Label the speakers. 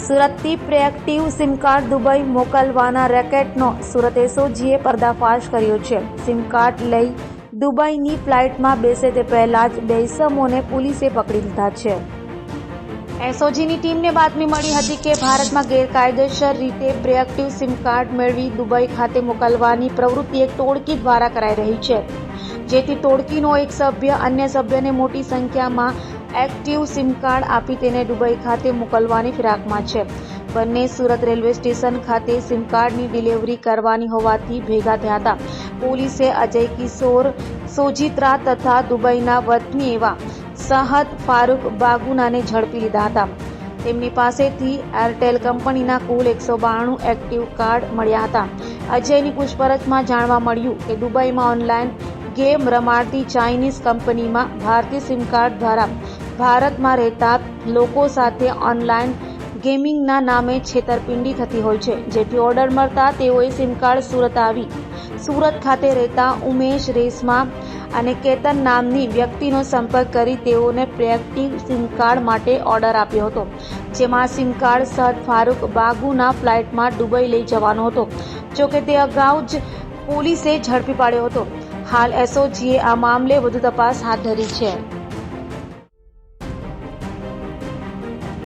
Speaker 1: સુરતથી પ્રીએક્ટિવ sim card Dubai મોકલવાના રેકેટનો સુરત એસઓજીએ પર્દાફાશ કર્યો છે। સિમ કાર્ડ લઈ દુબઈની ફ્લાઇટમાં બેસે તે પહેલા જ બે ઇસમોને પોલીસે પકડી લીધા છે। એસઓજીની ટીમને બાતમી મળી હતી કે ભારતમાં ગેરકાયદેસર રીતે પ્રીએક્ટિવ સિમ કાર્ડ મેળવી દુબઈ ખાતે મોકલવાની પ્રવૃત્તિ એક ટોળકી દ્વારા કરાઈ રહી છે, જેથી ટોળકીનો એક સભ્ય અન્ય સભ્યને મોટી સંખ્યામાં એક્ટિવ સિમ કાર્ડ આપી તેને દુબઈ ખાતે મોકલવાની ફિરાકમાં છે। બંને સુરત રેલવે સ્ટેશન ખાતે સિમ કાર્ડની ડિલિવરી કરવાની હોવાથી ભેગા થયા હતા। પોલીસે અજય કિશોર સોજિત્રા તથા દુબઈના વતની એવા સહદ ફારૂક બાગુનાને ઝડપી લીધા હતા। તેમની પાસેથી એરટેલ કંપનીના કુલ 192 એક્ટિવ કાર્ડ મળ્યા હતા। અજયની પૂછપરછમાં જાણવા મળ્યું કે દુબઈમાં ઓનલાઈન ગેમ રમાડતી ચાઇનીઝ કંપનીમાં ભારતીય સિમ કાર્ડ દ્વારા ભારતમાં રહેતા લોકો સાથે ઓનલાઈન ગેમિંગના નામે છેતરપિંડી થતી હોય છે, જેથી ઓર્ડર મળતા તેઓએ સિમ કાર્ડ સુરત આવી સુરત ખાતે રહેતા ઉમેશ રેશમા અને કેતન નામની વ્યક્તિનો સંપર્ક કરી તેઓને પ્રીએક્ટિવ સિમ કાર્ડ માટે ઓર્ડર આપ્યો હતો, જેમાં સિમ કાર્ડ સહદ ફારૂક બાગુના ફ્લાઇટમાં દુબઈ લઈ જવાનો હતો। જોકે તે અગાઉ જ પોલીસે ઝડપી પાડ્યો હતો। હાલ એસઓજીએ આ મામલે વધુ તપાસ હાથ ધરી છે।